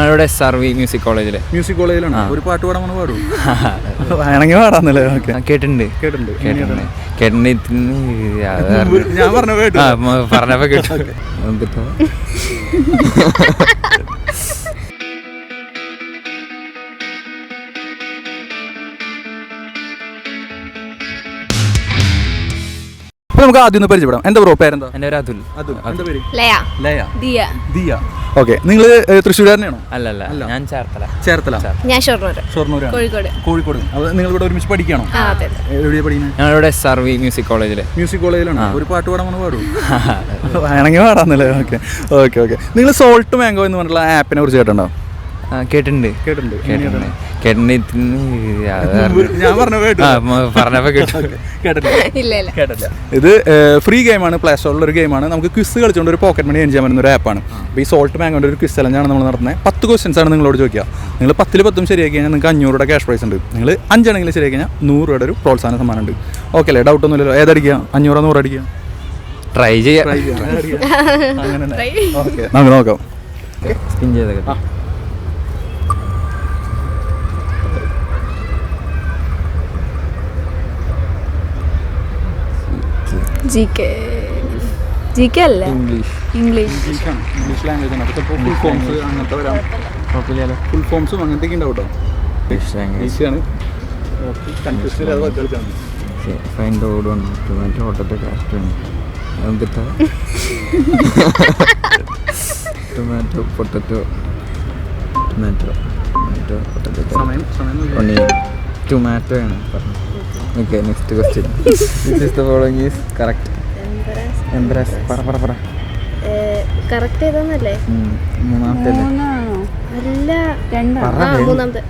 ഞാനിവിടെ SRV music കോളേജിലാണ്. ഒരു പാട്ട് പാടാൻ പാടും വേണമെങ്കിൽ പാടാന്നല്ലേ? ഓക്കെ, കേട്ടിട്ടുണ്ട്. ഞാൻ പറഞ്ഞപ്പോ കേട്ടു. അപ്പൊ നമുക്ക് ആദ്യം ഒന്ന് പരിചയപ്പെടാം. എന്താ ബ്രോ പേരെന്താ? എൻ്റെ പേര് അതുൽ. എന്താ പേര്? ലയ. ദിയ. ഓക്കെ, നിങ്ങൾ തൃശ്ശൂർകാരനാണോ? അല്ല, ഞാൻ ചേർത്തല. ഞാൻ ഷൊർണൂരാണ്. കോഴിക്കോട്. നിങ്ങൾ ഇവിടെ ഒരുമിച്ച് പഠിക്കണോ? എവിടെയാ പഠിക്കുന്നത്? ഞാനിവിടെ SRV മ്യൂസിക് കോളേജിലാണ്. ഒരു പാട്ട് പാടാൻ പാടും വേണമെങ്കിൽ പാടാന്നല്ലേ? Okay okay okay. നിങ്ങൾ സോൾട്ട് മാംഗോ എന്ന് പറഞ്ഞിട്ടുള്ള ആപ്പിനെ കുറിച്ച് കേട്ടോ? കേട്ടിട്ടുണ്ട്. ഞാൻ പറഞ്ഞപ്പോ കേട്ടില്ല. ഇത് ഫ്രീ ഗെയിമാണ്, പ്ലേ സ്റ്റോറിലുള്ള ഒരു ഗെയിമാണ്. നമുക്ക് ക്വിസ് കളിച്ചുകൊണ്ട് ഒരു പോക്കറ്റ് മണി എൻ ചെയ്യാൻ പറ്റുന്ന ഒരു ആപ്പാണ്. അപ്പോൾ ഈ സോൾട്ട് മാംഗോൻ്റെ ഒരു ക്വിസ് ചലഞ്ചാണ് നമ്മൾ നടത്തുന്നത്. 10 ക്വസ്റ്റ്യൻസ് ആണ് നിങ്ങളോട് ചോദിക്കുക. നിങ്ങൾ 10 10 ശരിയാക്കി കഴിഞ്ഞാൽ നിങ്ങൾക്ക് 500 രൂപ ക്യാഷ് പ്രൈസ് ഉണ്ട്. നിങ്ങൾ 5 ആണെങ്കിലും ശരിയാക്കി കഴിഞ്ഞാൽ 100 രൂപയുടെ ഒരു പ്രോത്സാഹന സമ്മാനം ഉണ്ട്. ഓക്കെ അല്ലേ? ഡൗട്ടൊന്നുമില്ലല്ലോ? ഏതടിക്കുക? 500 100 അടിക്കുക? ട്രൈ ചെയ്യാം. ഓക്കെ, നമുക്ക് നോക്കാം. സ്പിൻ ചെയ്തേക്കാം. GK അല്ല, ഇംഗ്ലീഷ് ലാംഗ്വേജ് ആണ്. അപ്പോൾ ഫുൾ ഫോംസ് അങ്ങനത്തെ വരാം. ഫുൾ ഫോംസും അങ്ങനത്തെയൊക്കെ ഉണ്ടാവും കേട്ടോ. ഈസിയാണ്. കൺഫ്യൂഷൻ അത് കളിച്ചാൽ മതി. Find out on tomato potato cast tomato potato tomato ആണ് പറഞ്ഞത്. Okay, next question. This is the following is correct. പറ കറക്റ്റ് ഏതാന്നല്ലേ? മൂന്നാമത്തെ അല്ല, മൂന്നാമത്തെ.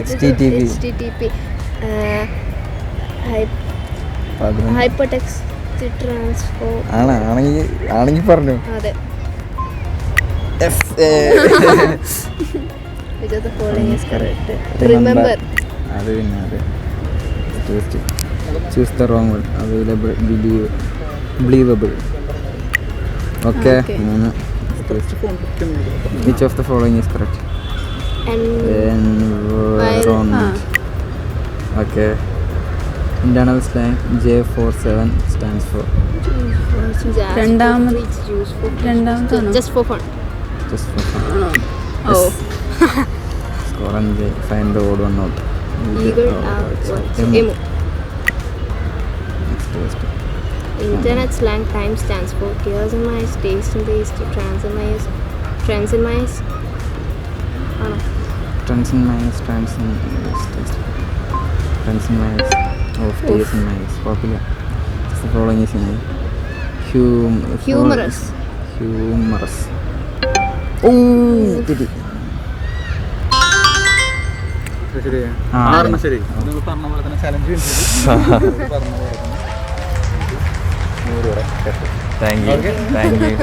HTTP ഹൈപ്പർടെക്സ്റ്റ് ട്രാൻസ്ഫോർ ആണെങ്കിൽ പറഞ്ഞു. അതെ. Because the following is correct. Remember. അത് പിന്നെ അതെ. Choose the wrong one. Available, believable. Okay. Which of the following is correct? Environment. Okay. Internal slang J47 stands for. Just for fun. Oh. Score and find the odd one out. Emo. Internet slang time stands for chaos-mize, taste-based, transimize. Transimize of taste-mize. Popular. The following is humorous. Oh, did it? ശരി. നിങ്ങൾ പറഞ്ഞ പോലെ തന്നെ challenge thank you.